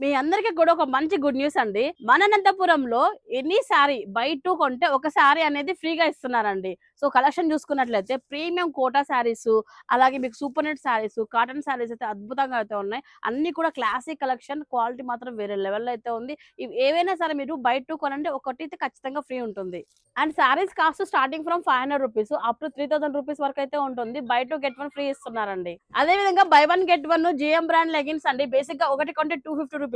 మీ అందరికి కూడా ఒక మంచి గుడ్ న్యూస్ అండి. మన అనంతపురంలో ఎనీ సారీ బై 2 కొంటే ఒక సారీ అనేది ఫ్రీగా ఇస్తున్నారండి. సో కలెక్షన్ చూసుకున్నట్లయితే ప్రీమియం కోటా సారీస్, అలాగే మీకు super net saris, cotton saris అయితే అద్భుతంగా అయితే ఉన్నాయి. అన్ని కూడా క్లాసిక్ కలెక్షన్, క్వాలిటీ మాత్రం వేరే లెవెల్‌లో అయితే ఉంది. ఇవి ఏవైనా సరే మీరు బై 2 కొనండి, ఒకటి అయితే ఖచ్చితంగా ఫ్రీ ఉంటుంది. And saris cost starting from 500 rupees up to 3000 rupees వరకు అయితే ఉంటుంది. బై 2 గెట్ 1 ఫ్రీ ఇస్తున్నారండి. అదే విధంగా by 1 get 1 GM brand leggings అండి. బేసిక్ గా ఒకటి కొంటే 250 రూపీస్.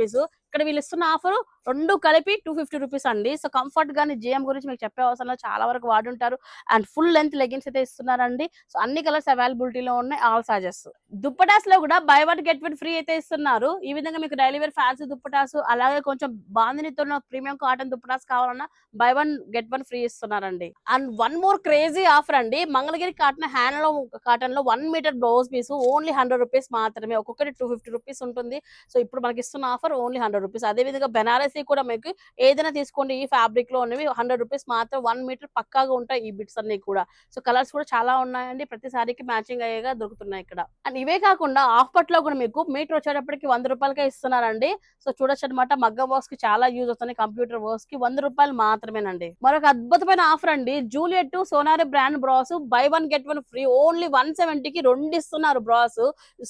ఇక్కడ వీళ్ళు ఇస్తున్న ఆఫర్ రెండు కలిపి 250 రూపీస్ అండి. సో కంఫర్ట్ గాని జిఎం గురించి మీకు చెప్పే అవసరం లేదు, చాలా వరకు వాడుంటారు. అండ్ ఫుల్ లెంత్ లెగిన్స్ అయితే ఇస్తున్నారండి. సో అన్ని కలర్స్ అవైలబిలిటీలో ఉన్నాయి, ఆల్ సైజెస్. దుప్పటాస్ లో కూడా బై 1 గెట్ 1 ఫ్రీ అయితే ఇస్తున్నారు. ఈ విధంగా మీకు డైలీ వేర్ ఫ్యాన్సీ దుప్పటాస్, అలాగే కొంచెం బాందినితో ప్రీమియం కాటన్ దుప్పటాస్ కావాలన్నా బై 1 గెట్ 1 ఫ్రీ ఇస్తున్నారండి. And one more crazy offer అండి. మంగళగిరి కాటన్ లో 1 metre blouse piece only 100 rupees మాత్రమే. ఒక్కొక్కటి 250 రూపీస్ ఉంటుంది. సో ఇప్పుడు మనకి ఇస్తున్న ఆఫర్ ఓన్లీ 100 రూపీస్. అదే విధంగా బెనారసీ కూడా మీకు ఏదైనా తీసుకోండి, ఈ ఫ్యాబ్రిక్ లో ఉన్నవి 100 రూపీస్ మాత్రం. 1 మీటర్ పక్కాగా ఉంటాయి ఈ బిట్స్ అన్ని కూడా. సో కలర్స్ కూడా చాలా ఉన్నాయండి, ప్రతి సారీకి మ్యాచింగ్ అయ్యేగా దొరుకుతున్నాయి ఇక్కడ. అండ్ ఇవే కాకుండా ఆఫ్ పట్ లో కూడా మీకు మీటర్ వచ్చేటప్పటికి 100 రూపాయలకే ఇస్తున్నారండి. సో చూడొచ్చు అనమాట, మగ్గం వర్క్స్ కి చాలా యూజ్ అవుతుంది, కంప్యూటర్ వర్క్స్ కి 100 రూపాయలు మాత్రమేనండి. మరొక అద్భుతమైన ఆఫర్ అండి, జూలియట్ సోనారి brand bras buy 1 get 1 free only 170 కి 2 ఇస్తున్నారు బ్రాస్.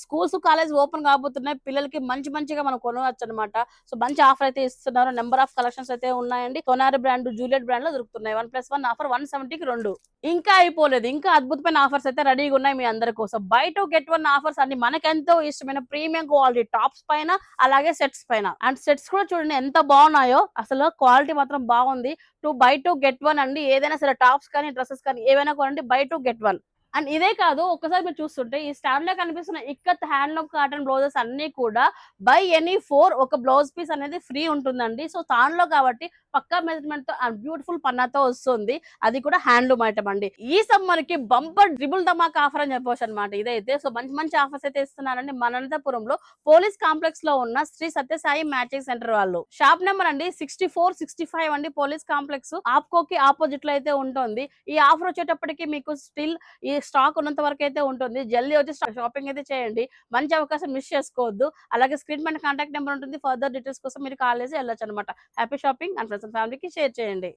స్కూల్స్ కాలేజ్ ఓపెన్ కాబోతున్నాయి, పిల్లలకి మంచిగా మనం కొనవచ్చు అనమాట. సో మంచి ఆఫర్ అయితే ఇస్తున్నారు. నెంబర్ ఆఫ్ కలెక్షన్స్ అయితే ఉన్నాయండి. సోనారి బ్రాండ్, జూలియట్ బ్రాండ్ లో దొరుకుతున్నాయి. 1+1 ఆఫర్ 170 కి 2. ఇంకా అయిపోలేదు, ఇంకా అద్భుతమైన ఆఫర్స్ అయితే రెడీగా ఉన్నాయి మీ అందరి కోసం. బై 2 గెట్ 1 ఆఫర్స్ అన్ని మనకెంతో ఇష్టమైన ప్రీమియం క్వాలిటీ టాప్స్ పైన, అలాగే సెట్స్ పైన. అండ్ సెట్స్ కూడా చూడండి ఎంత బాగున్నాయో, అసలు క్వాలిటీ మాత్రం బాగుంది. బై 2 గెట్ 1 అండి. ఏదైనా సరే టాప్స్ కానీ డ్రెస్సెస్ కానీ ఏవైనా కొనండి, బై 2 గెట్ 1. అండ్ ఇదే కాదు, ఒక్కసారి మీరు చూస్తుంటే ఈ స్టాండ్ లో కనిపిస్తున్న ఇక్కత్ హ్యాండ్లూమ్ కాటన్ బ్లౌజెస్ అన్ని కూడా బై ఎనీ 4 ఒక బ్లౌజ్ పీస్ అనేది ఫ్రీ ఉంటుందండి. సో దానిలో కాబట్టి పక్కా మెజర్మెంట్ తో అండ్ బ్యూటిఫుల్ పన్నాతో వస్తుంది, అది కూడా హ్యాండ్లూమ్ ఐటమ్ అండి. ఈ సమ్మర్ కి బంపర్ ట్రిపుల్ ధమాక్ ఆఫర్ అని చెప్పవచ్చు అనమాట ఇదైతే. సో మంచి ఆఫర్స్ అయితే ఇస్తున్నారండి మన అనంతపురంలో పోలీస్ కాంప్లెక్స్ లో ఉన్న శ్రీ సత్యసాయి మ్యాచింగ్ సెంటర్ వాళ్ళు. షాప్ నెంబర్ అండి 6465 అండి, పోలీస్ కాంప్లెక్స్ ఆప్కోకి ఆపోజిట్ లో అయితే ఉంటుంది. ఈ ఆఫర్ వచ్చేటప్పటికి మీకు స్టిల్ ఈ స్టాక్ ఉన్నంత వరకు అయితే ఉంటుంది. జల్దీ వచ్చి షాపింగ్ అయితే చేయండి, మంచి అవకాశం మిస్ చేసుకోవద్దు. అలాగే స్క్రీన్ పైన కాంటాక్ట్ నెంబర్ ఉంటుంది, ఫర్దర్ డీటెయిల్స్ కోసం మీరు కాల్ చేసి వెళ్ళొచ్చు అనమాట. Happy shopping and friends and ఫ్యామిలీకి షేర్ చేయండి.